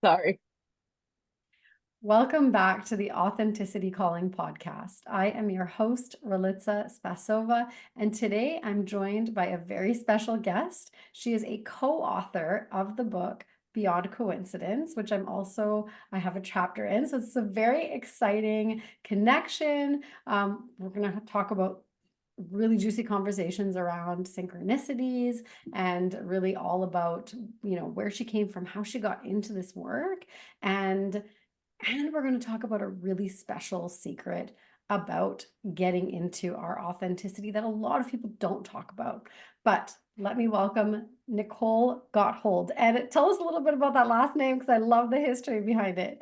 Sorry. Welcome back to the Authenticity Calling podcast. I am your host, Relitsa Spasova, and today I'm joined by a very special guest. She is a co-author of the book Beyond Coincidence, which I have a chapter in. So it's a very exciting connection. We're going to talk about really juicy conversations around synchronicities and really all about, where she came from, how she got into this work, and we're going to talk about a really special secret about getting into our authenticity that a lot of people don't talk about. But let me welcome Nicole Gotthold. And tell us a little bit about that last name because I love the history behind it.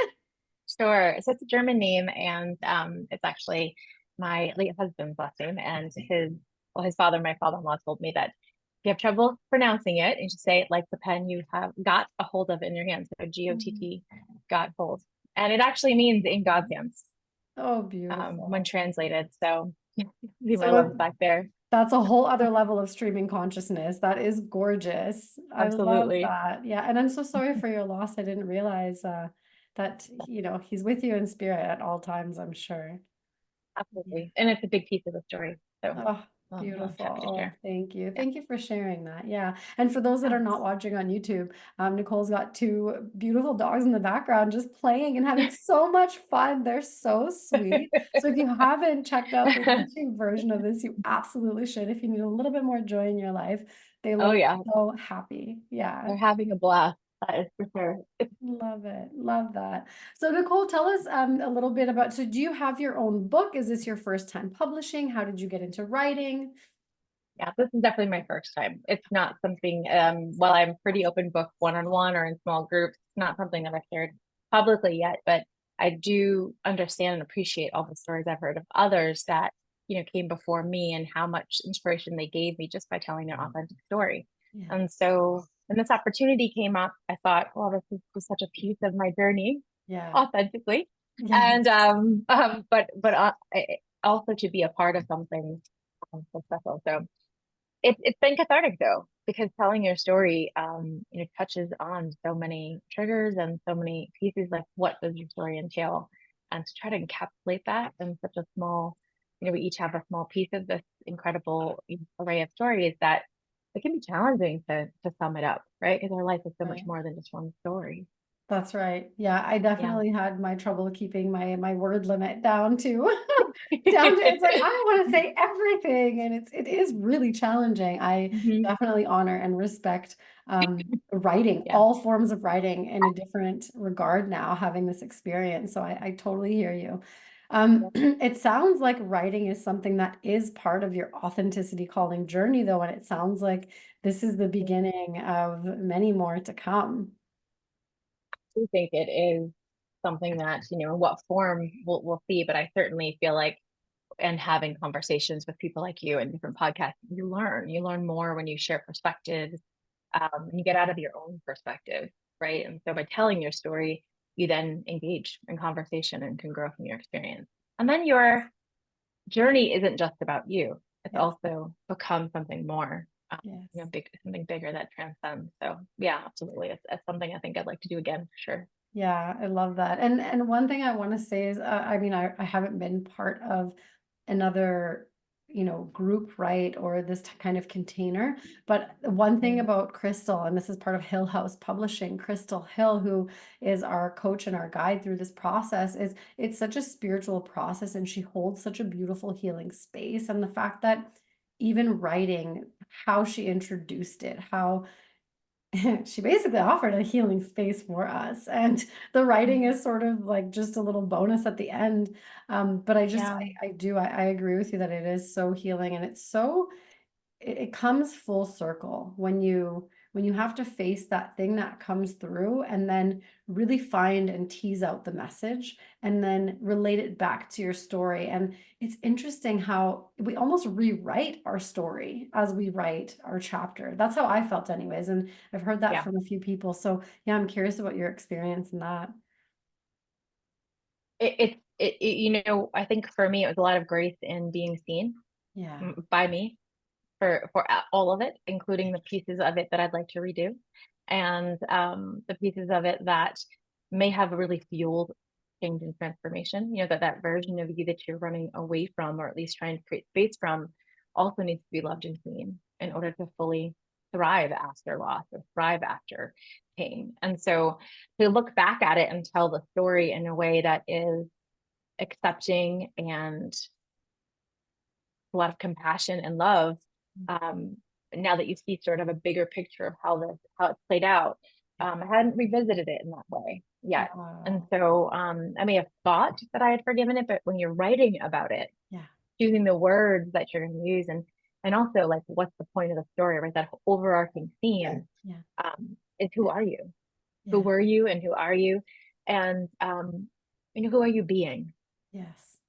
Sure. So it's a German name, and it's actually my late husband's last name. And his father, my father-in-law, told me that if you have trouble pronouncing it, and just say it like the pen you have got a hold of in your hands. So Gott, got hold. And it actually means in God's hands, Oh, when beautiful. translated. So see my love So back there. that's a whole other level of streaming consciousness. That is gorgeous. I love Absolutely. that. Yeah. And I'm so sorry for your loss. I didn't realize that, he's with you in spirit at all times, I'm sure. Yeah. Absolutely. And it's a big piece of the story. So Oh, I'm beautiful. happy to Oh, share. thank you. Yeah. Thank you for sharing that. Yeah. And for those that are not watching on YouTube, Nicole's got two beautiful dogs in the background just playing and having so much fun. They're so sweet. So if you haven't checked out the YouTube version of this, you absolutely should. If you need a little bit more joy in your life, they Oh look yeah. so happy. Yeah. They're having a blast. That is for sure. Love it. Love that. So Nicole, tell us a little bit about, so do you have your own book? Is this your first time publishing? How did you get into writing? Yeah, this is definitely my first time. It's not something, while I'm pretty open book one-on-one or in small groups, it's not something that I've shared publicly yet, but I do understand and appreciate all the stories I've heard of others that, came before me and how much inspiration they gave me just by telling their authentic story. Yeah. And so when this opportunity came up, I thought, well, this is just such a piece of my journey Yeah. authentically. Yeah. And but also to be a part of something so special. So it's been cathartic though, because telling your story, touches on so many triggers and so many pieces. Like, what does your story entail? And to try to encapsulate that in such a small, we each have a small piece of this incredible array of stories that it can be challenging to sum it up, right? Because our life is so much Right. more than just one story. That's right. Yeah, I Yeah. definitely had my trouble keeping my word limit down to down to it's like I want to say everything and it is really challenging. I hmm definitely honor and respect writing, Yeah. all forms of writing in a different regard now, having this experience. So I totally hear you. It sounds like writing is something that is part of your authenticity calling journey, though, and it sounds like this is the beginning of many more to come. Do think it is something that, in what form we'll see, but I certainly feel like, and having conversations with people like you and different podcasts, you learn more when you share perspectives, and you get out of your own perspective, right? And so by telling your story, you then engage in conversation and can grow from your experience. And then your journey isn't just about you. It's Yes. also become something more, Yes. something bigger that transcends. So yeah, absolutely. It's something I think I'd like to do again for sure. Yeah, I love that. And one thing I want to say is, I mean, I haven't been part of another, group, right, or this kind of container. But one thing Mhm. about Crystal, and this is part of Hill House Publishing, Crystal Hill, who is our coach and our guide through this process, is it's such a spiritual process, and she holds such a beautiful healing space. And the fact that even writing how she introduced it, how she basically offered a healing space for us, and the writing is sort of like just a little bonus at the end. But Yeah. I agree with you that it is so healing, and it's so it comes full circle when you have to face that thing that comes through and then really find and tease out the message and then relate it back to your story. And it's interesting how we almost rewrite our story as we write our chapter. That's how I felt anyways, and I've heard that Yeah. from a few people. So yeah, I'm curious about your experience in that. I think for me, it was a lot of grace in being seen, Yeah. by me, for all of it, including the pieces of it that I'd like to redo, and the pieces of it that may have really fueled change and transformation. That version of you that you're running away from, or at least trying to create space from, also needs to be loved and seen in order to fully thrive after loss or thrive after pain. And so to look back at it and tell the story in a way that is accepting and a lot of compassion and love, um, now that you see sort of a bigger picture of how it's played out. I hadn't revisited it in that way yet. And Wow. so I may have thought that I had forgiven it, but when you're writing about it, Yeah. choosing the words that you're going to use, and also like what's the point of the story, right? That overarching theme, Yeah. is who are you? Who Yeah. were you and who are you? And who are you being, Yes.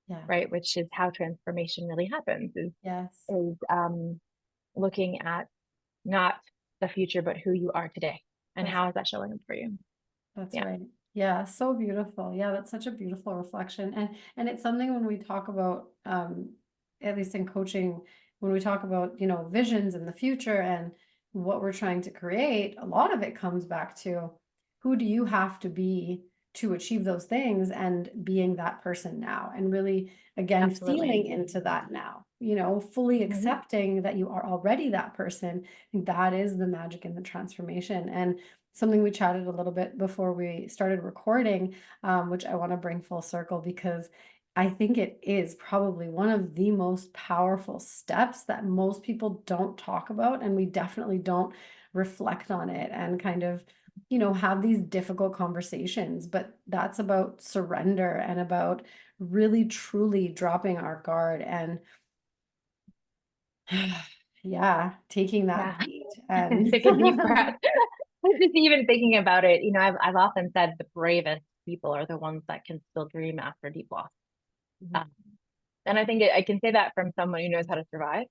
Yeah. right? Which is how transformation really happens, Yes. is looking at not the future, but who you are today. And That's how is that showing up for you? That's Yeah, right. Yeah, so beautiful. Yeah, that's such a beautiful reflection. And it's something when we talk about at least in coaching, when we talk about, visions in the future and what we're trying to create, a lot of it comes back to who do you have to be to achieve those things and being that person now and really again absolutely. feeling into that now, fully Hmm. accepting that you are already that person. I think that is the magic in the transformation. And something we chatted a little bit before we started recording, which I want to bring full circle because I think it is probably one of the most powerful steps that most people don't talk about, and we definitely don't reflect on it and kind of, have these difficult conversations. But that's about surrender and about really truly dropping our guard and yeah, taking that Yeah. beat and Take a deep breath. Just even thinking about it, I've often said the bravest people are the ones that can still dream after deep loss. Um, and I think I can say that from someone who knows how to survive.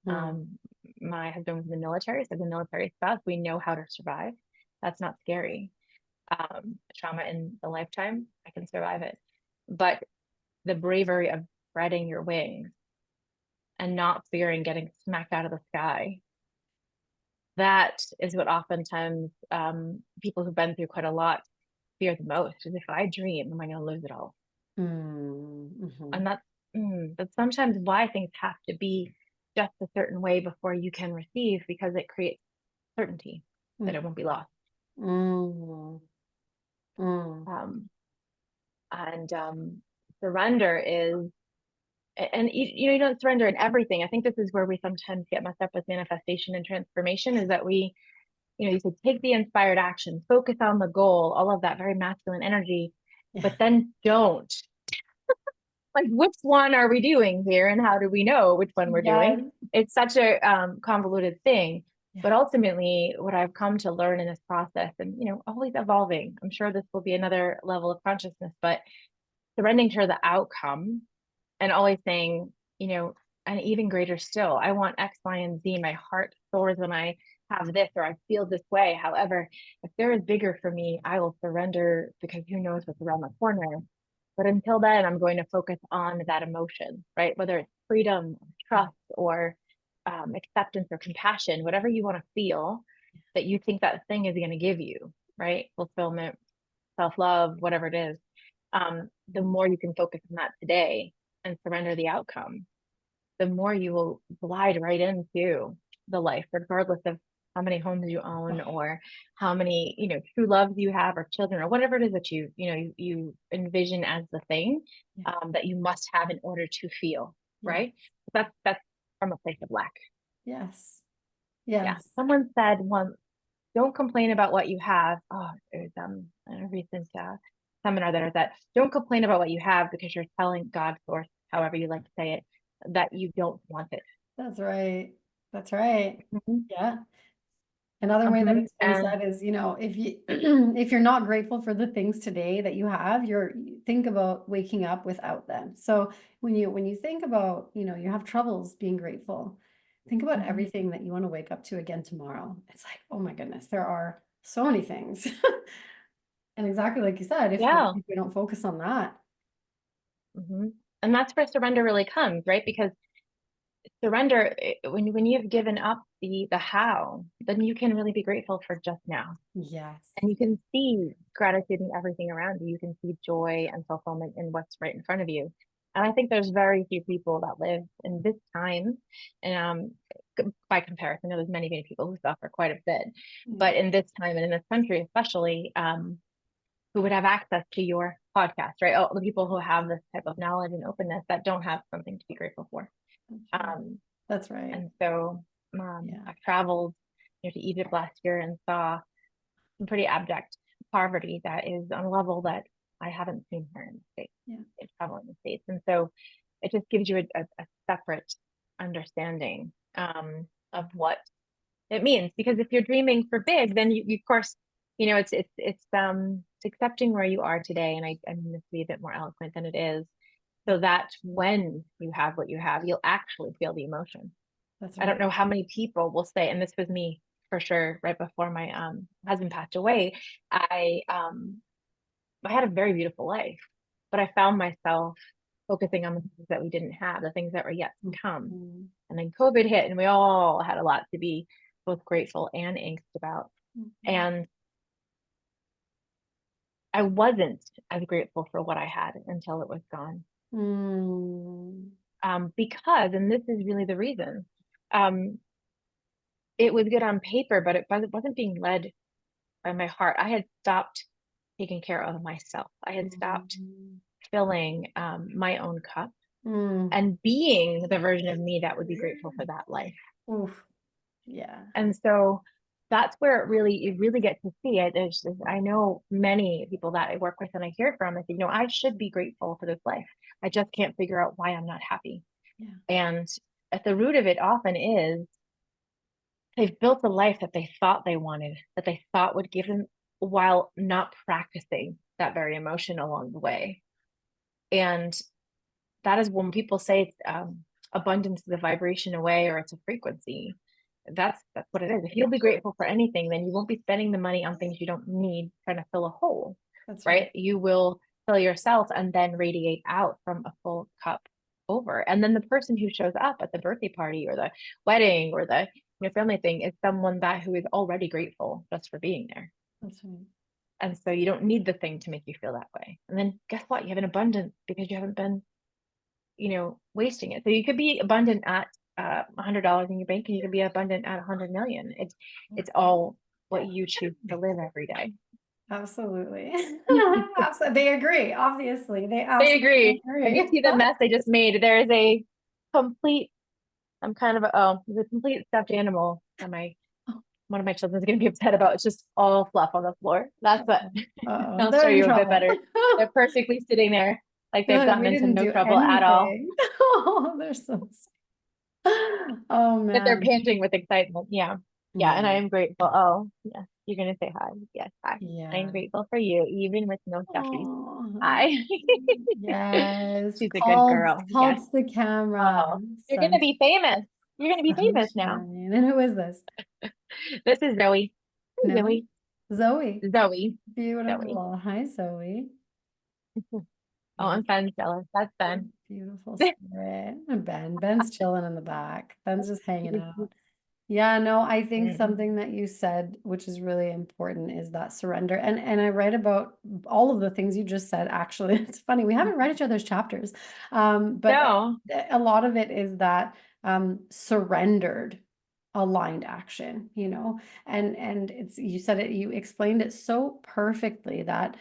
Mhm. Um, my husband was in the military, so the military spouse, we know how to survive. That's not scary. Trauma in a lifetime, I can survive it. But the bravery of spreading your wings and not fearing getting smacked out of the sky, that is what oftentimes people who've been through quite a lot fear the most. Is if I dream, am I going to lose it all? And Mhm. that's sometimes why things have to be just a certain way before you can receive, because it creates certainty that it Mhm. won't be lost. Mm. Mm. Um, and surrender is, and you don't surrender in everything. I think this is where we sometimes get messed up with manifestation and transformation, is that you say take the inspired action, focus on the goal, all of that very masculine energy, Yeah. but then don't. Like, which one are we doing here, and how do we know which one we're doing? Yes. It's such a convoluted thing. Yeah. But ultimately, what I've come to learn in this process, and always evolving, I'm sure this will be another level of consciousness, but surrendering to the outcome and always saying, and even greater still, I want X, Y, and Z. My heart soars when I have this, or I feel this way. However, if there is bigger for me, I will surrender, because who knows what's around the corner. But until then, I'm going to focus on that emotion, right? Whether it's freedom, or Yeah. trust, or acceptance or compassion, whatever you want to feel that you think that thing is going to give you, right? Fulfillment, self love, whatever it is. The more you can focus on that today and surrender the outcome, the more you will glide right into the life, regardless of how many homes you own, Oh, or how many, true loves you have, or children, or whatever it is that you envision as the thing yeah. that you must have in order to feel, Yeah. right? That's from a place of lack. Yes. Yeah. Yes. Someone said once, don't complain about what you have. Oh, there's a recent seminar that I was at. Don't complain about what you have, because you're telling God, source, however you like to say it, that you don't want it. That's right. That's right. Mhm. Yeah. Another way that Mhm. it's been And said is, if you if you're not grateful for the things today that you have, you think about waking up without them. So when you think about, you have troubles being grateful, think about mhm. everything that you want to wake up to again tomorrow. It's like, oh my goodness, there are so many things. And exactly like you said, if we Yeah. if we don't focus on that. Mhm. And that's where surrender really comes, right? Because surrender, when you've given up the how, then you can really be grateful for just now. Yes. And you can see gratitude in everything around you. You can see joy and fulfillment in what's right in front of you. And I think there's very few people that live in this time. And by comparison, there's many, many people who suffer quite a bit. Yeah. But in this time and in this country, especially, who would have access to your podcast, right? All the people who have this type of knowledge and openness that don't have something to be grateful for. That's right. Um, That's right. and so Yeah. I traveled, to Egypt last year and saw some pretty abject poverty that is on a level that I haven't seen here in the States, Yeah. in travel in the States. And so it just gives you a separate understanding of what it means. Because if you're dreaming for big, then you of course, it's accepting where you are today. And I mean this to be a bit more eloquent than it is, so that when you have what you have, you'll actually feel the emotion. That's I don't right. know how many people will say, and this was me for sure, right before my husband passed away, I had a very beautiful life, but I found myself focusing on the things that we didn't have, the things that were yet to come. Mhm. And then COVID hit, and we all had a lot to be both grateful and angst about. Mhm. And I wasn't as grateful for what I had until it was gone. Mm. Because, and this is really the reason, um, it was good on paper, but it wasn't being led by my heart. I had stopped taking care of myself. I had stopped Mhm. filling my own cup Mm. and being the version of me that would be grateful for that life. Oof. Yeah. And so that's where you really get to see it. I know many people that I work with and I hear from. I think, I should be grateful for this life. I just can't figure out why I'm not happy. Yeah. And at the root of it often is they've built a life that they thought they wanted, that they thought would give them, while not practicing that very emotion along the way. And that is when people say it's abundance is a vibration away, or it's a frequency. That's what it is. If you'll be grateful for anything, then you won't be spending the money on things you don't need, trying to fill a hole, That's right. right? You will fill yourself and then radiate out from a full cup over. And then the person who shows up at the birthday party or the wedding or the family thing is someone who is already grateful just for being there. That's right. And so you don't need the thing to make you feel that way. And then guess what? You have an abundance because you haven't been, wasting it. So you could be abundant at $100 in your bank, and you can be abundant at 100 million. It's all what you choose to live every day. Absolutely. They agree. Obviously, they They absolutely agree. Have you agree. seen the mess they just made? There is a complete, I'm kind of, there's a complete stuffed animal that one of my children's going to be upset about. It's just all fluff on the floor. That's what Uh-oh. I'll show They're in you a bit trouble. better. They're perfectly sitting there like they've Good. gotten We into didn't no do trouble at all, anything. Oh, they're so Oh that they're man. panting with excitement. Yeah. Yeah. And I Yeah. am grateful. Oh, yeah. You're going to say hi. Yes. Hi. I'm Yeah. grateful for you, even with no stuffies. Oh, Hi. yes. She's a good Called girl. called Yes. to the camera. Oh, you're going to be famous. You're going to be famous now. Sunshine. And who is this? This is Zoe. Hi, No? Zoe. Zoe. Zoe. Zoe. Beautiful. Hi, Zoe. Oh, I'm Beautiful. Ben's jealous. That's Ben. Beautiful spirit. And Ben's chilling in the back. Ben's just hanging out. Yeah, no, I think something that you said, which is really important, is that surrender. And I write about all of the things you just said, actually. It's funny, we haven't read each other's chapters. But No. a lot of it is that surrendered aligned action, and it's you said it, you explained it so perfectly that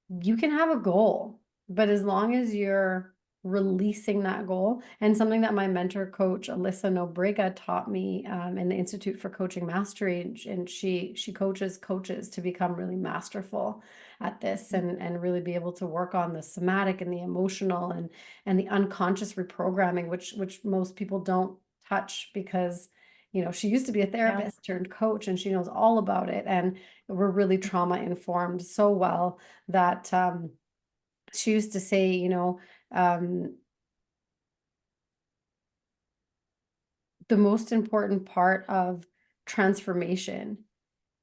you can have a goal, but as long as you're releasing that goal, and something that my mentor coach Alyssa Nobriga taught me in the Institute for Coaching Mastery, and she coaches to become really masterful at this, and really be able to work on the somatic and the emotional and the unconscious reprogramming, which most people don't touch because she used to be a Yeah. therapist turned coach, and she knows all about it, and we're really trauma informed so well that she used to say, the most important part of transformation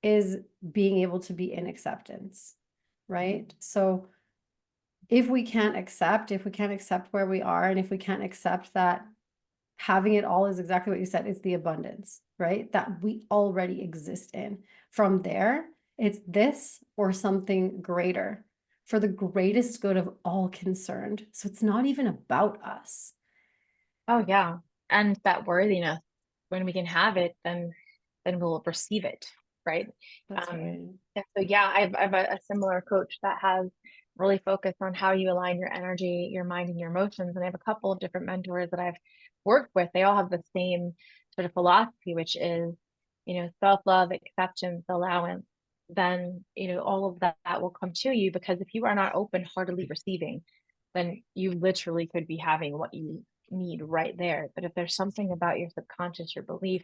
is being able to be in acceptance, right? So if we can't accept where we are, and if we can't accept that having it all is exactly what you said. It's the abundance, right? That we already exist in. From there, it's this or something greater for the greatest good of all concerned. So it's not even about us. Oh yeah. And that worthiness, when we can have it, then we'll receive it, right? That's right. And so yeah, I've a similar coach that has really focused on how you align your energy, your mind, and your emotions. And I have a couple of different mentors that I've worked with. They all have the same sort of philosophy, which is, self-love, acceptance, allowance. Then, all of that will come to you, because if you are not open-heartedly receiving, then you literally could be having what you need right there. But if there's something about your subconscious, your belief,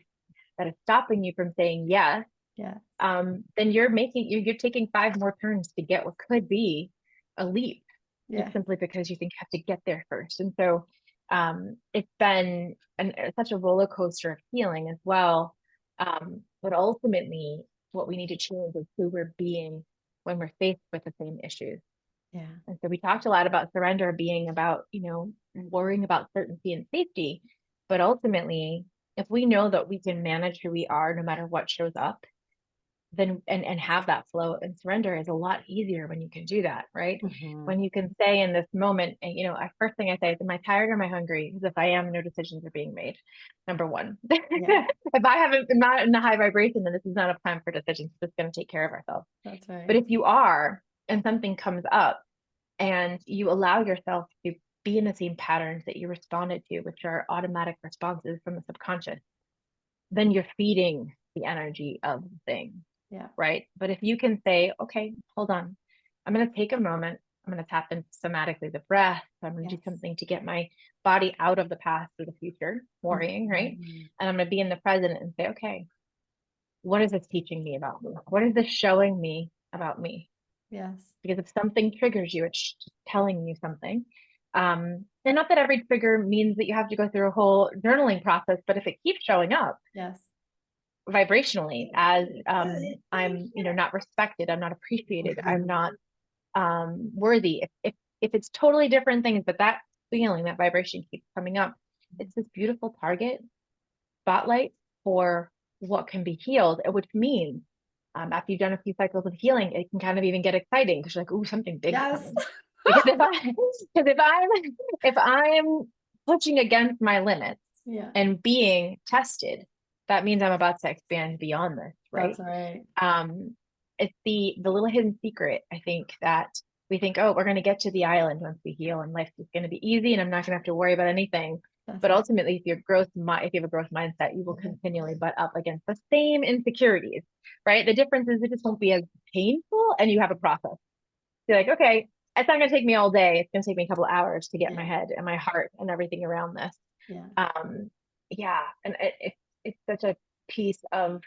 that is stopping you from saying yes, Yeah. then you're taking five more turns to get what could be a leap, just Yeah. simply because you think you have to get there first. And so it's been such a roller coaster of healing as well. But ultimately, what we need to change is who we're being when we're faced with the same issues. Yeah. And so we talked a lot about surrender being about, worrying about certainty and safety. But ultimately, if we know that we can manage who we are no matter what shows up, then and have that flow, and surrender is a lot easier when you can do that, right? Mhm. When you can say in this moment, and first thing I say is, am I tired or am I hungry? Because if I am, no decisions are being made. Number one. Yeah, If I haven't am not in a high vibration, then this is not a time for decisions. It's just going to take care of ourselves. that's But right. if you are, and something comes up, and you allow yourself to be in the same patterns that you responded to, which are automatic responses from the subconscious, then you're feeding the energy of the thing, Yeah. right? But if you can say, okay, hold on, I'm going to take a moment, I'm going to tap into somatically the breath, I'm going to do Yes. something to get my body out of the past or the future, worrying, right? Mhm. And I'm going to be in the present and say, okay, what is this teaching me about me? What is this showing me about me? Yes. Because if something triggers you, it's just telling you something. And not that every trigger means that you have to go through a whole journaling process, but if it keeps showing up Yes. vibrationally as, I'm, not respected, I'm not appreciated, I'm Mhm. not worthy. If it's totally different things, but that feeling, that vibration keeps coming up, it's this beautiful target spotlight for what can be healed, which means, after you've done a few cycles of healing, it can kind of even get exciting because you're like, "Ooh, something big's Yes. coming." Because if I'm pushing against my limits Yeah, and being tested, that means I'm about to expand beyond this, that's right? right. Um, it's the little hidden secret, I think, that we think, oh, we're going to get to the island once we heal, and life is going to be easy, and I'm not going to have to worry about anything. That's But right. ultimately, if you have a growth mindset, you will continually butt up against the same insecurities, right? The difference is it just won't be as painful, and you have a process. You're like, okay, it's not going to take me all day. It's going to take me a couple of hours to get my Yeah. head and my heart and everything around this. Yeah. Um, yeah, and it's such a piece of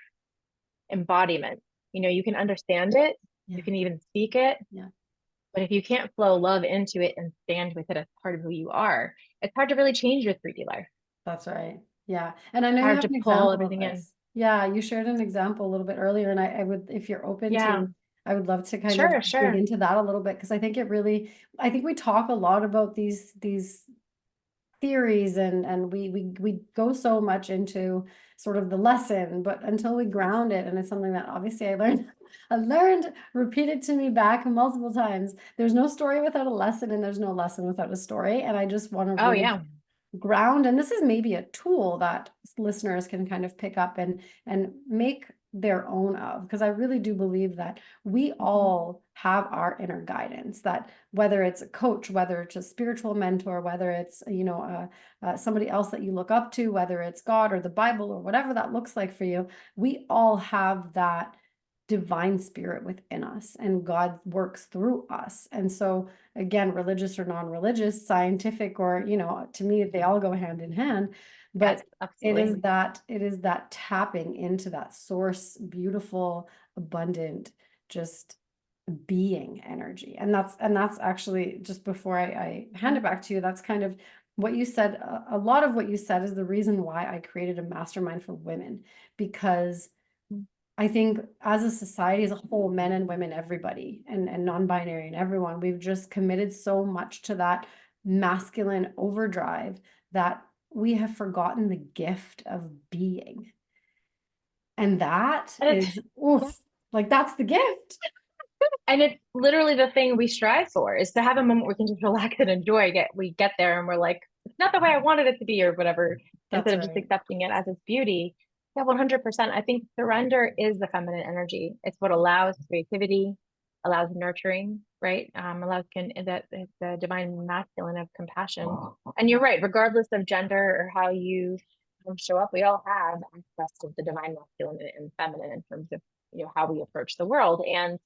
embodiment. You can understand it, you Yeah. can even speak it, Yeah. but if you can't flow love into it and stand with it as part of who you are, it's hard to really change your 3D life. That's right. Yeah. And I know you Hard have to an pull example of everything in. this. Yeah, you shared an example a little bit earlier, and I would, if you're open Yeah, to, I would love to kind of sure, dig sure. into that a little bit because I think it really, I think we talk a lot about these theories and we go so much into sort of the lesson, but until we ground it, and it's something that obviously I learned I learned repeated to me back multiple times. There's no story without a lesson, and there's no lesson without a story. And I just want to Oh really yeah. ground, and this is maybe a tool that listeners can kind of pick up and make their own of, because I really do believe that we Mhm. all have our inner guidance, that whether it's a coach, whether it's a spiritual mentor, whether it's somebody else that you look up to, whether it's God or the Bible or whatever that looks like for you, we all have that divine spirit within us, and God works through us. And so again, religious or non-religious, scientific or, to me, they all go hand in hand. Yes, But absolutely. it is that tapping into that source, beautiful, abundant, just being energy. And that's actually, just before I hand it Mhm. back to you, that's kind of what you said. A lot of what you said is the reason why I created a mastermind for women, because I think as a society as a whole, men and women, everybody, and non-binary and everyone, we've just committed so much to that masculine overdrive that we have forgotten the gift of being. And that And it's, is, oof, like that's the gift. and it's literally the thing we strive for, is to have a moment where we can just relax and enjoy it. We get there and we're like, it's not the way I wanted it to be or whatever, That's instead of just right. accepting it as its beauty. Yeah, 100%. I think surrender is the feminine energy. It's what allows creativity, allows nurturing, right? Allows that it's the divine masculine of compassion. And you're right, regardless of gender or how you show up, we all have access to the divine masculine and feminine in terms of how we approach the world. And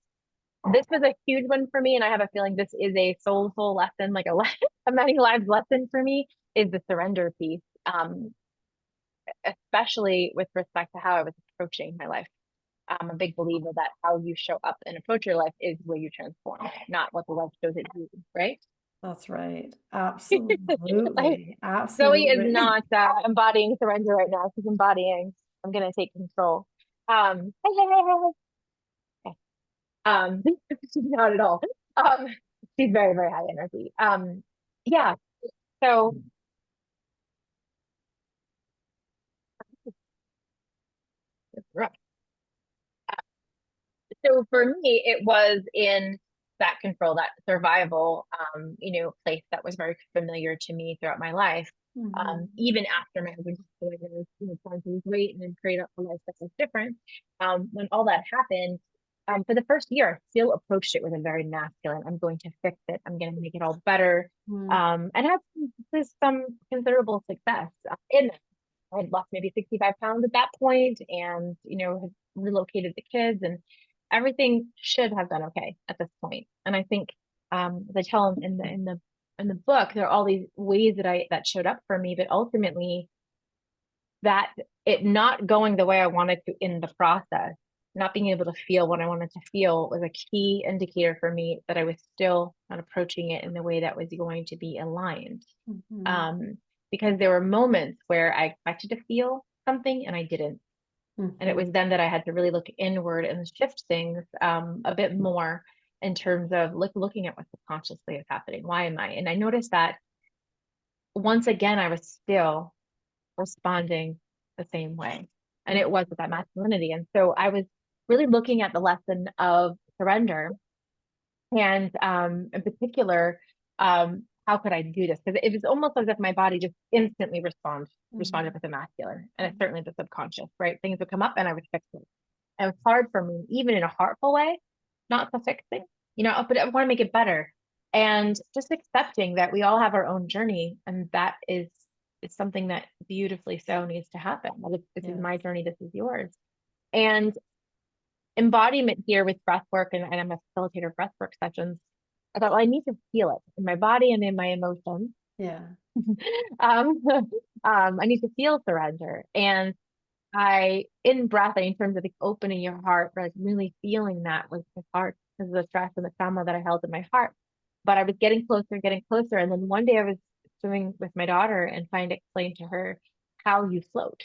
this was a huge one for me, and I have a feeling this is a soul lesson, like a many lives lesson for me, is the surrender piece, especially with respect to how I was approaching my life. I'm a big believer that how you show up and approach your life is where you transform, not what the life shows it you, right? That's right. Like Absolutely. Zoe is Absolutely. not embodying surrender right now. She's embodying, I'm gonna take control. She's not at all. Um, she's very, very high energy. Yeah. So, so for me, it was in that control, that survival, place that was very familiar to me throughout my life. Mhm. Even after my husband passed away, I was, trying to lose weight and then create a life that was different. When all that happened, for the first year, I still approached it with a very masculine. I'm going to fix it. I'm going to make it all better. Mm. And had some considerable success in that. I had lost maybe 65 pounds at that point and, had relocated the kids, and everything should have been okay at this point. And I think, as I tell them in the book, there are all these ways that showed up for me, but ultimately that it not going the way I wanted to in the process, not being able to feel what I wanted to feel, was a key indicator for me that I was still not approaching it in the way that was going to be aligned. Mhm. Um, because there were moments where I expected to feel something and I didn't. And it was Mhm. then that I had to really look inward and shift things a bit more in terms of looking at what subconsciously is happening. Why am I? And I noticed that once again, I was still responding the same way. And it was with that masculinity. And so I was really looking at the lesson of surrender, and in particular, how could I do this? Because it was almost as if my body just instantly responded Mhm. with the masculine, and it's certainly the subconscious, right? Things would come up and I would fix it. And it was hard for me, even in a heartful way, not to fix it, but I want to make it better. And just accepting that we all have our own journey, and that is something that beautifully so needs to happen. That this is Yes. my journey, this is yours. And embodiment here with breath work, and I'm a facilitator of breath work sessions. I thought, well, I need to feel it in my body and in my emotions. Yeah. um, I need to feel surrender. And in breath, in terms of like opening your heart, like really feeling that with my heart because of the stress and the trauma that I held in my heart. But I was getting closer, getting closer. And then one day I was swimming with my daughter and trying to explain to her how you float.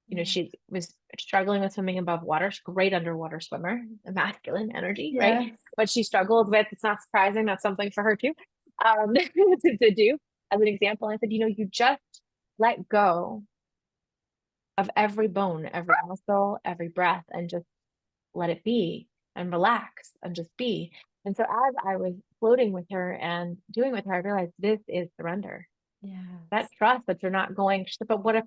Yeah. She was struggling with swimming above water. She's a great underwater swimmer, a masculine energy, right? Yes. But she struggled with, it's not surprising, that's something for her too, to do as an example. I said, you just let go of every bone, every muscle, every breath, and just let it be and relax and just be. And so as I was floating with her and doing with her, I realized this is surrender. That Yes. trust that you're not going to, but what if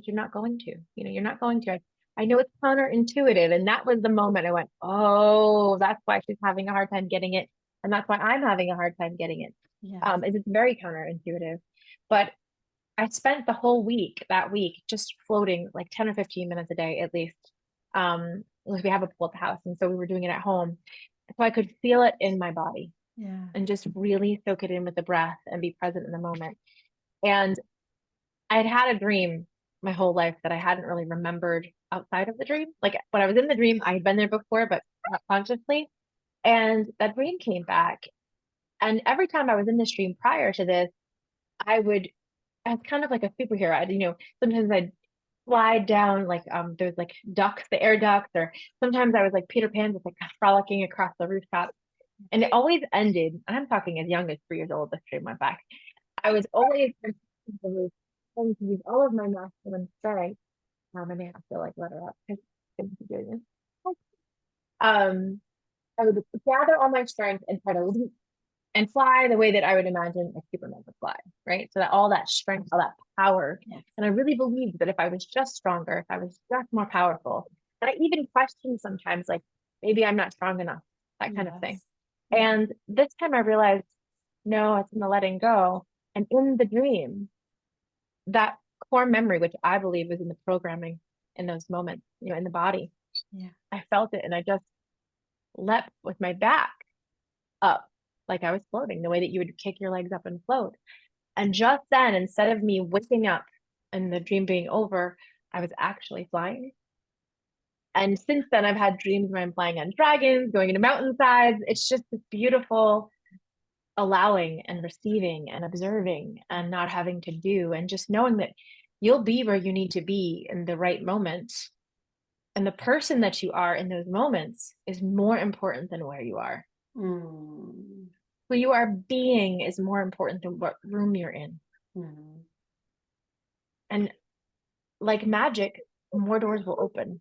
you're not going to, you're not going to. I know it's counterintuitive. And that was the moment I went, oh, that's why she's having a hard time getting it. And that's why I'm having a hard time getting it. Yes. Is it's very counterintuitive. But I spent the whole that week, just floating like 10 or 15 minutes a day at least. Like we have a pool at the house. And so we were doing it at home. So I could feel it in my body and Yes. just really soak it in with the breath and be present in the moment. And I had had a dream my whole life that I hadn't really remembered outside of the dream. Like when I was in the dream, I had been there before, but not consciously. And that dream came back. And every time I was in this dream prior to this, I would, I was kind of like a superhero. Sometimes I'd slide down like there's like ducks, the air ducts, or sometimes I was like Peter Pan, just like frolicking across the rooftop. And it always ended, and I'm talking as young as 3 years old, this dream went back. I was always on the roof trying to use all of my masculine strength. And I have to like let her up because I'm doing this. I would gather all my strength and try to leap and fly the way that I would imagine a Superman would fly, right? So that all that strength, all that power. Yes. And I really believed that if I was just stronger, if I was just more powerful, that I even questioned sometimes, like maybe I'm not strong enough, that kind of thing. Yes. Yeah. And this time I realized, no, it's in the letting go. And in the dream, that core memory, which I believe was in the programming in those moments, in the body, Yeah. I felt it and I just leapt with my back up like I was floating, the way that you would kick your legs up and float. And just then, instead of me waking up and the dream being over, I was actually flying. And since then, I've had dreams where I'm flying on dragons, going into mountainsides. It's just this beautiful allowing and receiving and observing and not having to do, and just knowing that you'll be where you need to be in the right moment. And the person that you are in those moments is more important than where you are. Mm. Who you are being is more important than what room you're in. Mm. And like magic, more doors will open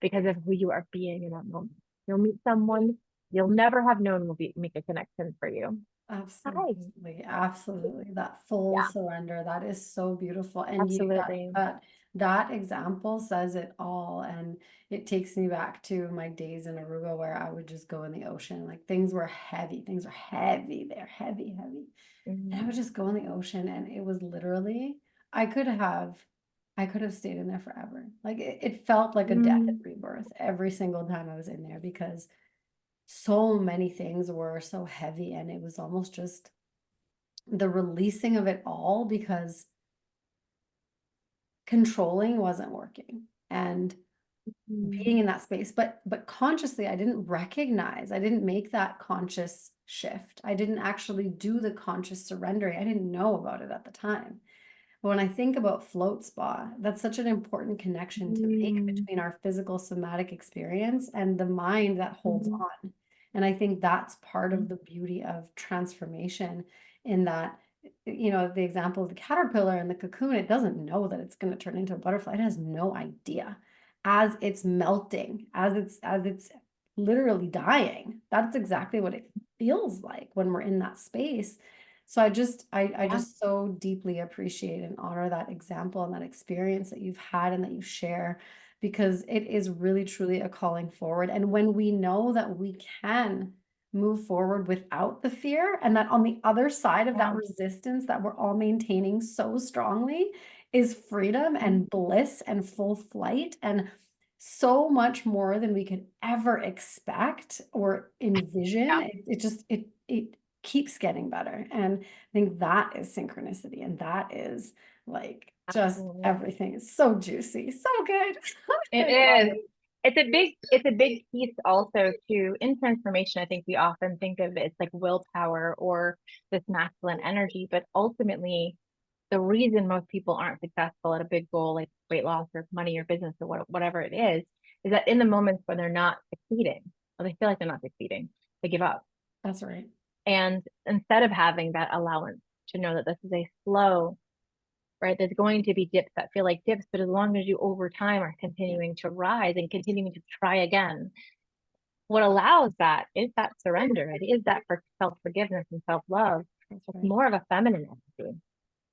because of who you are being in that moment. You'll meet someone you'll never have known will make a connection for you. Hi. Absolutely, absolutely. That full Yeah, surrender, that is so beautiful. And you absolutely. that example says it all. And it takes me back to my days in Aruba where I would just go in the ocean. Like things were heavy. They're heavy, heavy. And I Mhm. would just go in the ocean and it was literally, I could have I could have stayed in there forever. Like it felt like a death and Mm, rebirth every single time I was in there because so many things were so heavy and it was almost just the releasing of it all because controlling wasn't working and being mm, in that space, but consciously I didn't make that conscious shift. I didn't actually do the conscious surrendering. I didn't know about it at the time. But when I think about float spa, that's such an important connection to make mm, between our physical somatic experience and the mind that holds mhm, on. And I think that's part mhm, of the beauty of transformation in that, the example of the caterpillar and the cocoon, it doesn't know that it's going to turn into a butterfly. It has no idea. As it's melting, as it's literally dying, that's exactly what it feels like when we're in that space. So I yeah. just so deeply appreciate and honor that example and that experience that you've had and that you share because it is really truly a calling forward. And when we know that we can move forward without the fear and that on the other side of that Yeah. resistance that we're all maintaining so strongly is freedom Mhm, and bliss and full flight and so much more than we could ever expect or envision. yeah, It keeps getting better. And I think that is synchronicity. And that is like just absolutely. everything is so juicy, so good. It I love is. it. It's a big piece also to in transformation. I think we often think of it as like willpower or this masculine energy, but ultimately the reason most people aren't successful at a big goal like weight loss or money or business or whatever it is that in the moments when they're not succeeding, or they feel like they're not succeeding, they give up. That's right. And instead of having that allowance to know that this is a slow, right, there's going to be dips that feel like dips, but as long as you over time are Yeah, continuing to rise and continuing to try again, what allows that is that surrender. It is that for self-forgiveness and self-love. that's It's right. more of a feminine energy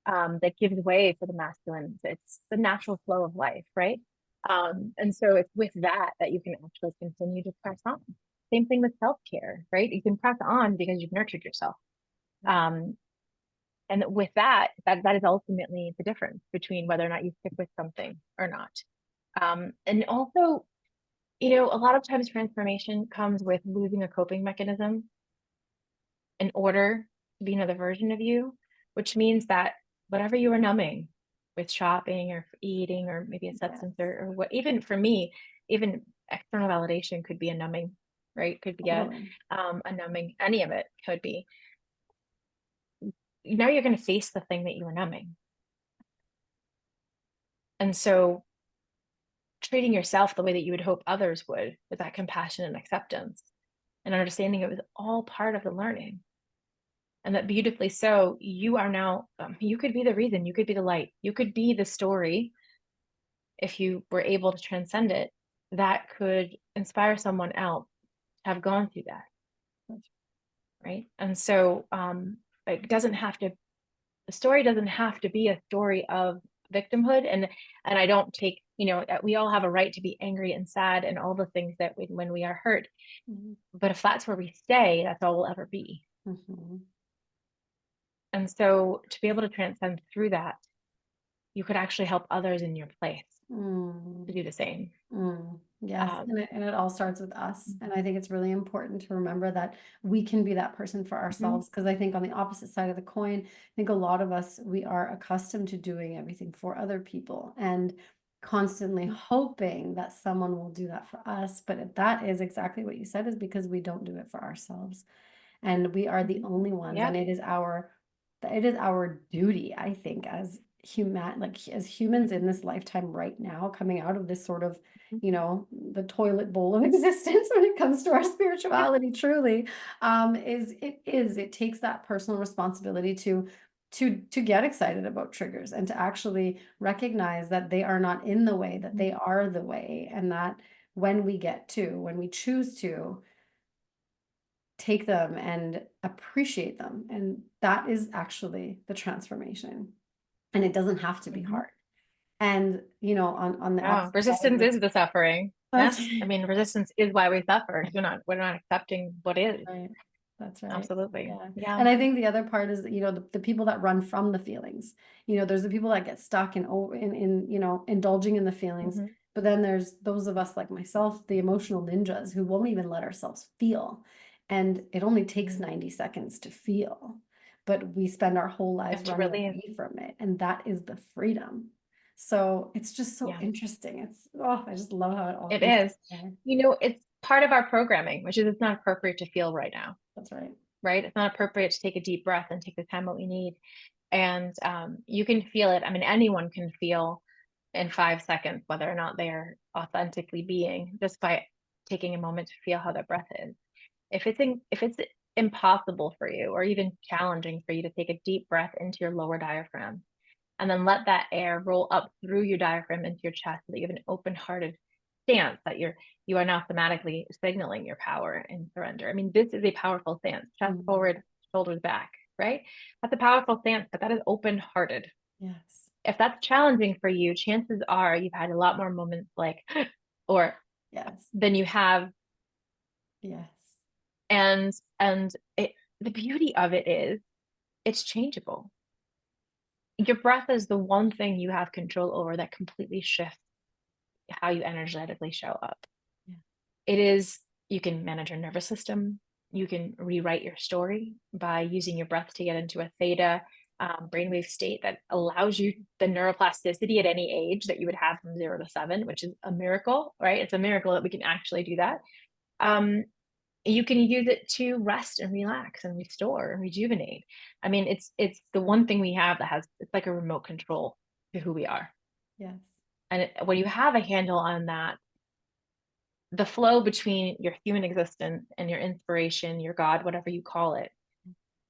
that gives way for the masculine. It's the natural flow of life, right? And so it's with that that you can actually continue to press on. Same thing with self-care, right? You can press on because you've nurtured yourself. Um, and with that is ultimately the difference between whether or not you stick with something or not. And also, a lot of times transformation comes with losing a coping mechanism in order to be another version of you, which means that whatever you were numbing with shopping or eating or maybe a substance Yes, or what, even for me, even external validation could be a numbing, right? Could be totally. a numbing, any of it could be. Now you're going to face the thing that you were numbing. And so treating yourself the way that you would hope others would with that compassion and acceptance and understanding it was all part of the learning. and that beautifully so, you are now, you could be the reason, you could be the light, you could be the story, if you were able to transcend it, that could inspire someone else to have gone through that, right? And so it doesn't have to, the story doesn't have to be a story of victimhood. And I don't take, we all have a right to be angry and sad and all the things that when we are hurt. Mhm. But if that's where we stay, that's all we'll ever be. Mhm. And so to be able to transcend through that, you could actually help others in your place to Mm. do the same. Yes, Um, and it all starts with us, and mhm, I think it's really important to remember that we can be that person for mhm, ourselves. Because I think on the opposite side of the coin, I think a lot of us, we are accustomed to doing everything for other people and constantly mhm, hoping that someone will do that for us, but that is exactly what you said, is because we don't do it for ourselves. And we are the mhm. only ones, Yep. and it is our duty, I think, as as humans Mhm, in this lifetime right now, coming out of this sort of, mhm. the toilet bowl of existence when it comes to our Yep. spirituality, truly, it takes that personal responsibility to get excited about triggers and to actually recognize that they are not in the way, that Mhm, they are the way, and that when we choose to take them and appreciate them. And that is actually the transformation. And it doesn't have to be mhm. hard. And, on the Yeah, opposite side of resistance the is the suffering. that's Yes, I mean, resistance is why we suffer. 'Cause we're not accepting what is. right. That's right. Absolutely. Yeah. Yeah. And I think the other part is that, the people that run from the feelings. There's the people that get stuck in indulging in the feelings. Mhm, But then there's those of us like myself, the emotional ninjas who won't even let ourselves feel. And it only takes mhm. 90 seconds to feel, but we spend our whole You lives have to running release. away from it. And that is the freedom. So it's just so Yeah, interesting. I just love how it all it comes is. together. It's part of our programming, which is it's not appropriate to feel right now, That's right. right? It's not appropriate to take a deep breath and take the time that we need. And you can feel it. I mean, anyone can feel in 5 seconds whether or not they're authentically being just by taking a moment to feel how their breath is. If it's impossible for you or even challenging for you to take a deep breath into your lower diaphragm and then let that air roll up through your diaphragm into your chest so that you have an open-hearted stance, that you are now thematically signaling your power and surrender. I mean, this is a powerful stance. Chest Mhm. forward, shoulders back, right? That's a powerful stance, but that is open-hearted. Yes. If that's challenging for you, chances are you've had a lot more moments like or Yes. than you have. Yes. And the beauty of it is it's changeable. Your breath is the one thing you have control over that completely shifts how you energetically show up. Yeah. It is, you can manage your nervous system. You can rewrite your story by using your breath to get into a theta brainwave state that allows you the neuroplasticity at any age that you would have from 0 to 7, which is a miracle, right? It's a miracle that we can actually do that. Um, you can use it to rest and relax and restore and rejuvenate. I mean, it's the one thing we have that has, it's like a remote control to who we are. Yes. And when you have a handle on that, the flow between your human existence and your inspiration, your God, whatever you call it,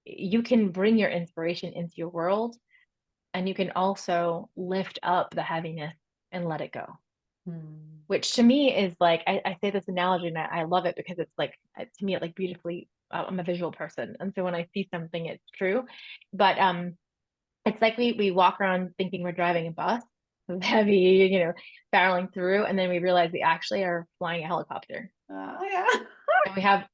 you can bring your inspiration into your world, and you can also lift up the heaviness and let it go. Mm. Which to me is like, I say this analogy and I love it because it's like, to me, it like beautifully, I'm a visual person. And so when I see something, it's true. But it's like we walk around thinking we're driving a bus with heavy, barreling through, and then we realize we actually are flying a helicopter. Yeah. And we have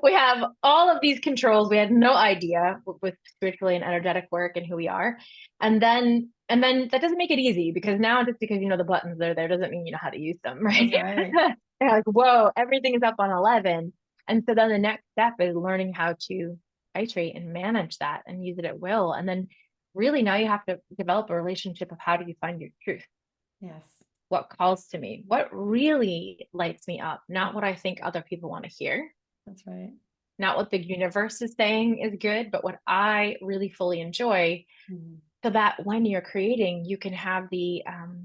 we have all of these controls we had no idea with spiritually and energetic work and who we are. And then that doesn't make it easy, because now just because you know the buttons are there doesn't mean you know how to use them, right? That's right. They're like, whoa, everything is up on 11. And so then the next step is learning how to titrate and manage that and use it at will. And then really now you have to develop a relationship of how do you find your truth, Yes. what calls to me, what really lights me up, not what I think other people want to hear, That's right. not what the universe is saying is good, but what I really fully enjoy, Mhm. so that when you're creating, you can have the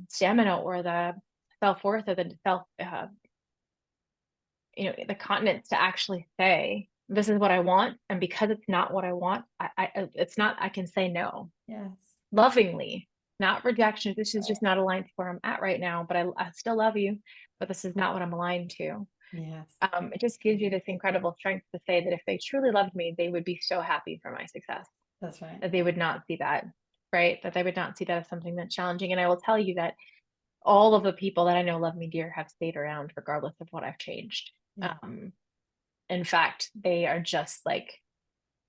stamina or the self-worth or the self, the continence to actually say, This is what I want, and because it's not what I want, it's not, I can say no Yes. lovingly, not rejection. This is Right. just not aligned to where I'm at right now, but I still love you, but this is not what I'm aligned to. Yes. It just gives you this incredible strength to say that if they truly loved me, they would be so happy for my success, That's right. that they would not see that, right? That they would not see that as something that's challenging. And I will tell you that all of the people that I know love me dear have stayed around regardless of what I've changed. Yeah. Um, in fact, they are just like,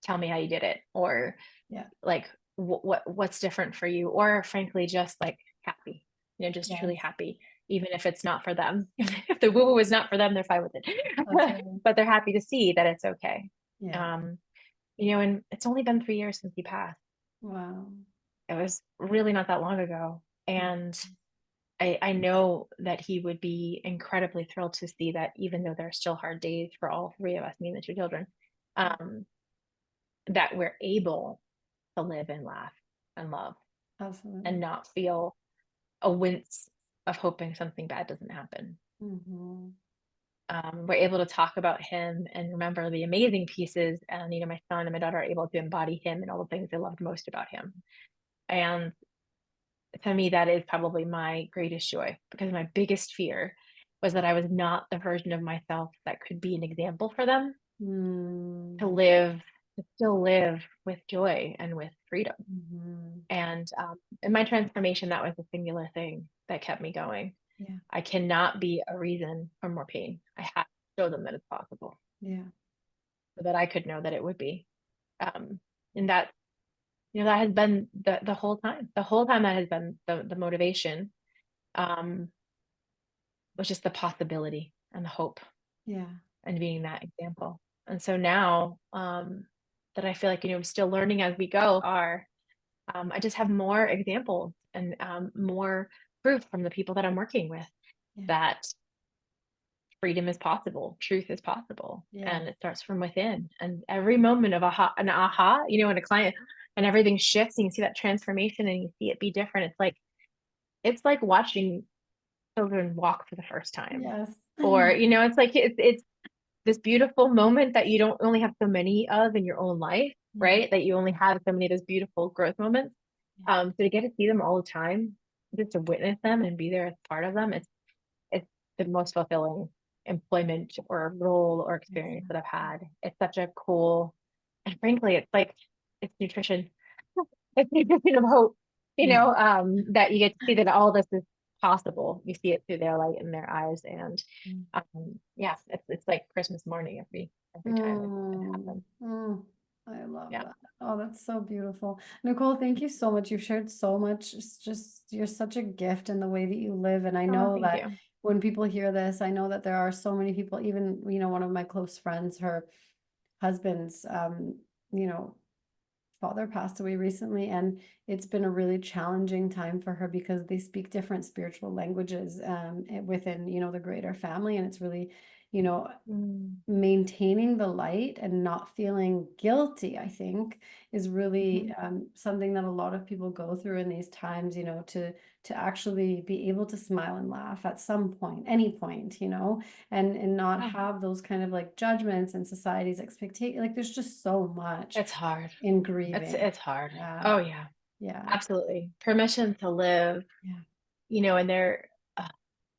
tell me how you did it, or Yeah. like what's different for you, or frankly just like happy, just truly Yes. happy, even if it's not for them. If the woo woo is not for them, they're fine with That's it. right. But they're happy to see that it's okay. Yeah. um and it's only been 3 years since he passed. Wow. It was really not that long ago, and I know that he would be incredibly thrilled to see that even though there are still hard days for all three of us, me and the two children, Yeah. um, that we're able to live and laugh and love and Absolutely. not feel a wince of hoping something bad doesn't happen. Hmm. We're able to talk about him and remember the amazing pieces, and my son and my daughter are able to embody him and all the things they loved most about him. And to me, that is probably my greatest joy, because my biggest fear was that I was not the version of myself that could be an example for them to Mm. live, to still live with joy and with freedom. Hmm. And in my transformation, that was the singular thing that kept me going. Yeah. I cannot be a reason for more pain. I have to show them that it's possible, Yeah. so that I could know that it would be. Um, and that, that has been the whole time. The whole time that has been the motivation, um, was just the possibility and the hope Yeah. and being that example. And so now, that I feel like, still learning as we go, I just have more examples and more proof from the people that I'm working with Yeah. that freedom is possible, truth is possible, Yeah. and it starts from within. And every moment of aha, when a client and everything shifts and you see that transformation and you see it be different, it's like watching children walk for the first time. Yes. Or, it's like it's this beautiful moment that you don't only have so many of in your own life, Yeah. right? That you only have so many of those beautiful growth moments. Yeah. So to get to see them all the time, just to witness them and be there as part of them, it's the most fulfilling employment or role or experience that I've Exactly. had. It's such a cool, and frankly, it's like it's nutrition. It's nutrition of hope, Yeah. that you get to see that all this is possible. You see it through their light in their eyes. And yeah, it's like Christmas morning every time it Mm, happens. mm, I love Yeah. that. Oh, that's so beautiful. Nicole, thank you so much. You've shared so much. It's just, you're such a gift in the way that you live. And I Oh, know thank that you. when people hear this, I know that there are so many people, even, one of my close friends, her husband's, you know, father passed away recently, and it's been a really challenging time for her because they speak different spiritual languages within, the greater family. And it's really, you know, Mm, maintaining the light and not feeling guilty, I think, is really mhm. something that a lot of people go through in these times, to actually be able to smile and laugh at some point, any point, and not Yeah, have those kind of like judgments and society's expectation. Like there's just so much it's hard. in It's grieving. it's hard. Yeah, Oh yeah, yeah, absolutely. Permission to live, yeah, and they're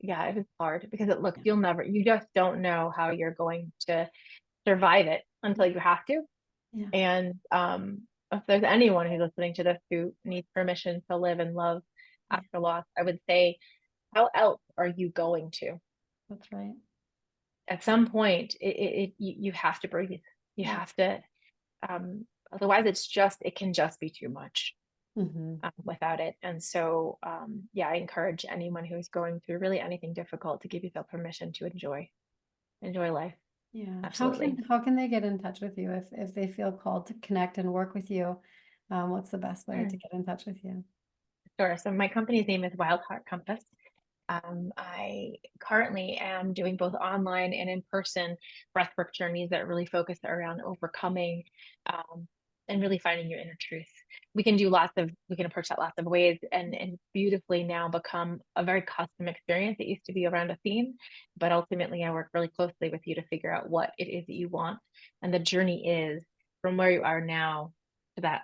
yeah, it is hard because look, yeah, you just don't know how you're going to survive it until yeah, you have to. yeah, And if there's anyone who's listening to this who needs permission to live and love yeah. after loss, I would say, how else are you going to? That's right. At some point, you have to breathe. You Yeah. have to, otherwise it can just be too much Hmm. without it. And so, yeah, I encourage anyone who is going through really anything difficult to give yourself permission to enjoy life. Yeah. How can Absolutely. how can they get in touch with you if they feel called to connect and work with you? What's the best way to Mm, get in touch with you? sure. So my company's name is Wild Heart Compass. I currently am doing both online and in person breathwork journeys that really focus around overcoming, um, and really finding your inner truth. We can approach that lots of ways and beautifully now become a very custom experience. It used to be around a theme, but ultimately I work really closely with you to figure out what it is that you want. And the journey is from where you are now to that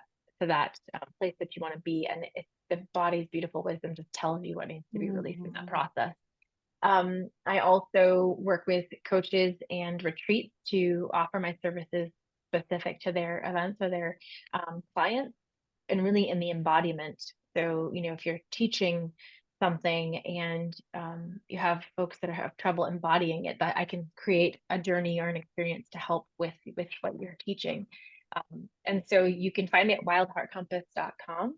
place that you want to be. And if the body's beautiful wisdom just tells you what needs to be released in that Mhm. process. I also work with coaches and retreats to offer my services specific to their events or their clients, and really in the embodiment. So, if you're teaching something and you have folks that have trouble embodying it, that I can create a journey or an experience to help with what you're teaching. And so you can find me at wildheartcompass.com.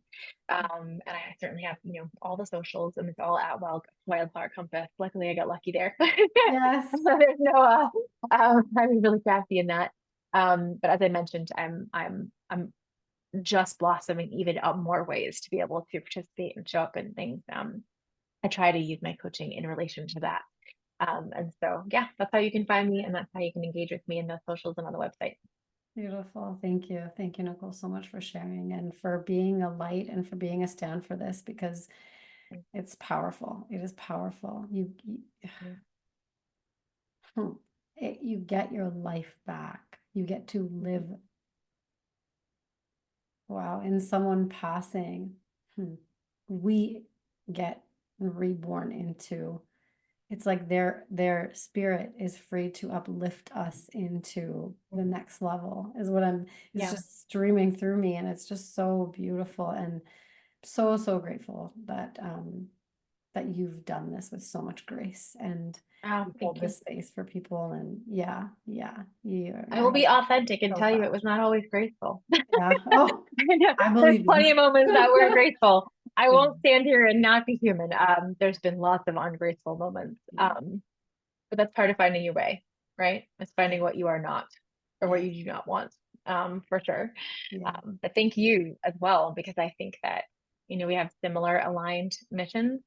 And I certainly have, all the socials, and it's all at Wild Heart Compass. Luckily, I got lucky there. Yes. There's no, I was really crafty in that. But as I mentioned, I'm just blossoming even up more ways to be able to participate and show up in things. I try to use my coaching in relation to that. And so, yeah, that's how you can find me, and that's how you can engage with me in the socials and on the website. Beautiful. Thank you. Thank you, Nicole, so much for sharing and for being a light and for being a stand for this because it's powerful. It is powerful. Yeah. You get your life back. You get to live, wow, in someone passing. We get reborn into, it's like their spirit is free to uplift us into the next level is what it's Yeah. just streaming through me, and it's just so beautiful, and so so grateful that you've done this with so much grace and Oh, you hold thank you. this space for people. And yeah, yeah, I will you're be authentic and so tell you it special. was not always graceful. Yeah. Oh, I There's believe plenty you. of moments that were graceful. I Yeah, won't stand here and not be human. There's been lots of ungraceful moments. yeah, But that's part of finding your way, right? It's yeah, finding what you are not or what yes, you do not want, for sure. yeah. But thank you as well, because I think that, we have similar aligned missions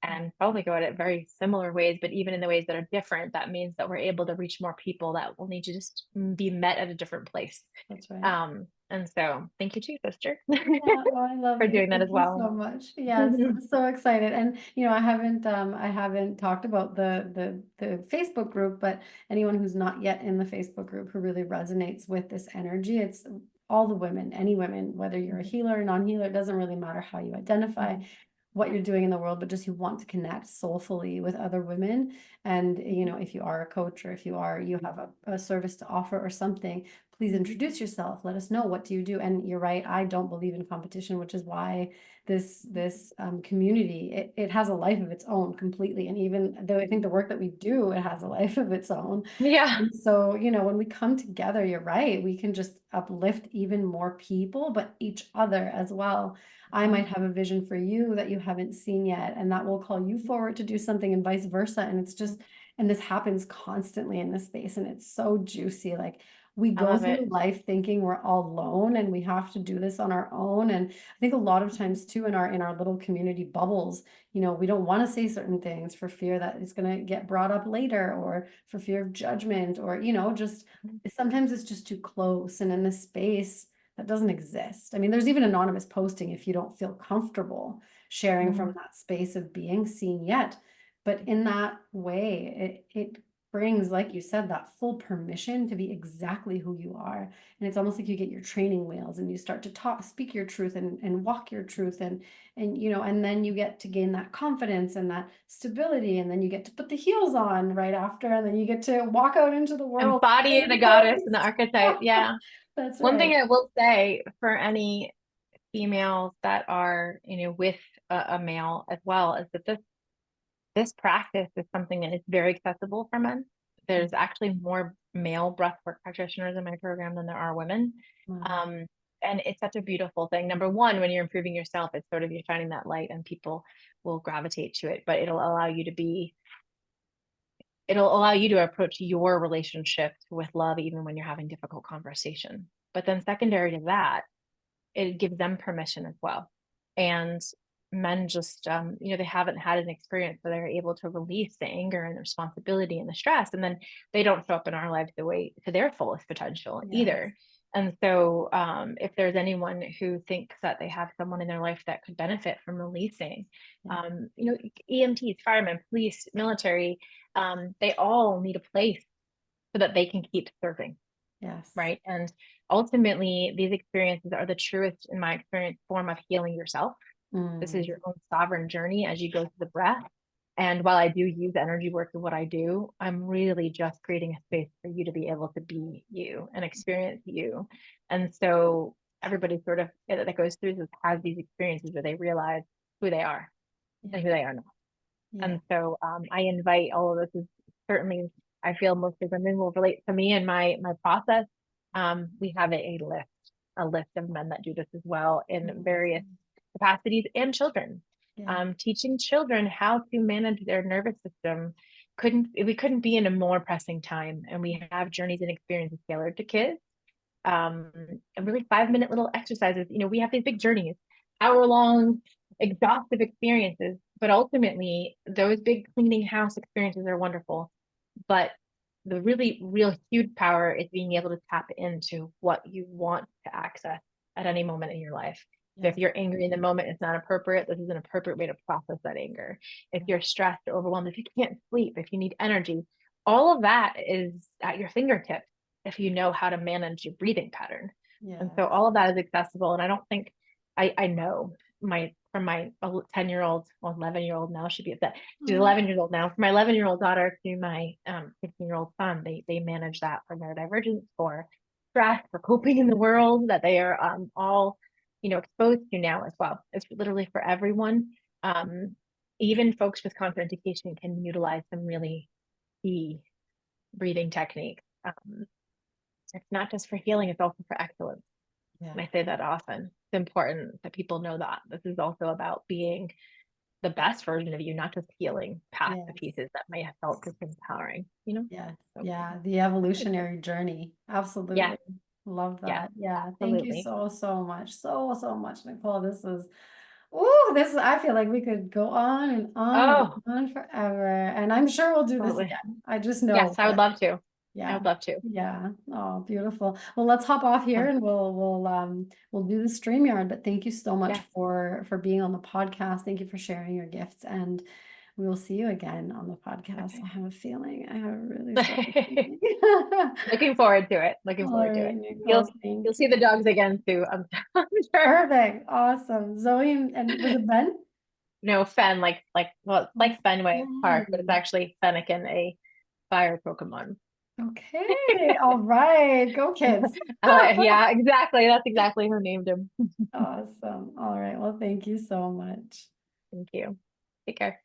and probably go at it very similar ways, but even in the ways that are different, that means that we're able to reach more people that will need to just be met at a different place. That's right. And so thank you too, sister, Yeah, oh, I love for you. doing that as Thank you well. so much. Yes, I'm so excited. And I haven't talked about the Facebook group, but anyone who's not yet in the Facebook group who really resonates with this energy, it's all the women, any women, whether you're a healer or non-healer, it doesn't really matter how you identify, what you're doing in the world, but just you want to connect soulfully with other women. And if you are a coach or if you have a service to offer or something, please introduce yourself. Let us know, what do you do? And you're right, I don't believe in competition, which is why this community, it has a life of its own completely. And even though I think the work that we do, it has a life of its own. Yeah. And so, when we come together, you're right, we can just uplift even more people, but each other as well. I might have a vision for you that you haven't seen yet, and that will call you forward to do something, and vice versa. And it's just, and this happens constantly in this space, and it's so juicy. Like, we I go love through it. life thinking we're all alone and we have to do this on our own. And I think a lot of times too, in our little community bubbles, we don't want to say certain things for fear that it's going to get brought up later, or for fear of judgment, or just sometimes it's just too close. And in this space, that doesn't exist. I mean, there's even anonymous posting if you don't feel comfortable sharing from Mhm. that space of being seen yet. But in that way, it brings, like you said, that full permission to be exactly who you are. And it's almost like you get your training wheels and you start to speak your truth and walk your truth, and then you get to gain that confidence and that stability, and then you get to put the heels on right after, and then you get to walk out into the world Embody the goddess and the fully archetype. Yeah. That's One thing right. I will say for any females that are, with a male as well, is that this practice is something that is very accessible for men. There's actually more male breathwork practitioners in my program than there are women. Wow. Um, and it's such a beautiful thing. Number one, when you're improving yourself, it's sort of you're shining that light and people will gravitate to it, but it'll allow you to approach your relationship with love even when you're having difficult conversation. But then secondary to that, it gives them permission as well. And men just, they haven't had an experience where they're able to release the anger and the responsibility and the stress. And then they don't show up in our lives the way to their fullest potential Yes. either. And so, if there's anyone who thinks that they have someone in their life that could benefit from releasing, Yes. EMTs, firemen, police, military, they all need a place so that they can keep serving, Yes. right? And ultimately, these experiences are the truest, in my experience, form of healing yourself. This is Mm, your own sovereign journey as you go through the breath. And while I do use energy work in what I do, I'm really just creating a space for you to be able to be you and experience you. And so everybody sort of that goes through this has these experiences where they realize who they are yeah. and who they are not. Yeah. And so I invite all of this is certainly I feel most of women will relate to me and my process. We have a list of men that do this as well in various Amazing. capacities and children. Yeah. Teaching children how to manage their nervous system we couldn't be in a more pressing time, and we have journeys and experiences tailored to kids. And really 5 minute little exercises. We have these big journeys, hour long, exhaustive experiences, but ultimately those big cleaning house experiences are wonderful. But the really real huge power is being able to tap into what you want to access at any moment in your life. So if Yes. you're angry in the moment, it's not appropriate. This is an appropriate way to process that anger. If Yeah. you're stressed or overwhelmed, if you can't sleep, if you need energy, all of that is at your fingertips if you know how to manage your breathing pattern. And so Yes. all of that is accessible. And I don't think I know from my 10-year-old, well, 11-year-old now, she'd be upset. She's Mm, 11 years old now. From my 11-year-old daughter to my 15-year-old son, they manage that for neurodivergence, for stress, for coping in the world that they are all, exposed to now as well. It's literally for everyone. Um, Even folks with contraindication can utilize some really key breathing techniques. It's not just for healing, it's also for excellence. yeah. And I say that often. It's important that people know that this is also about being the best version of you, not just healing past the Yes. pieces that may have felt disempowering. Yes. So Yeah. The evolutionary journey. yeah, Absolutely. Love yeah, that. Yeah. Thank you absolutely. so, so much. So, so much, Nicole. I feel like we could go on and on and Oh, on forever. And I'm sure we'll do this absolutely. again. I just Yes, know I would it. love to. I Yeah. would love to. Yeah. Oh, beautiful. Well, let's hop off here Um, and we'll do the StreamYard. But thank you so much yes. for being on the podcast. Thank you for sharing your gifts. And we will see you again on the podcast. I Okay. have a feeling. I have a really strong feeling. Looking forward to it. Looking All forward to right, it. Nicole. You'll Thank see the you. dogs again too. I'm sure. Perfect. Awesome. Zoe and was it Ben? No, Fen, well, it's Oh, like Fenway Park, but it's Ben. actually Fennekin, a fire Pokemon. Okay. All right. Go kids. Yeah, exactly. That's exactly who named him. Awesome. All right. Well, thank you so much. Thank you. Take care.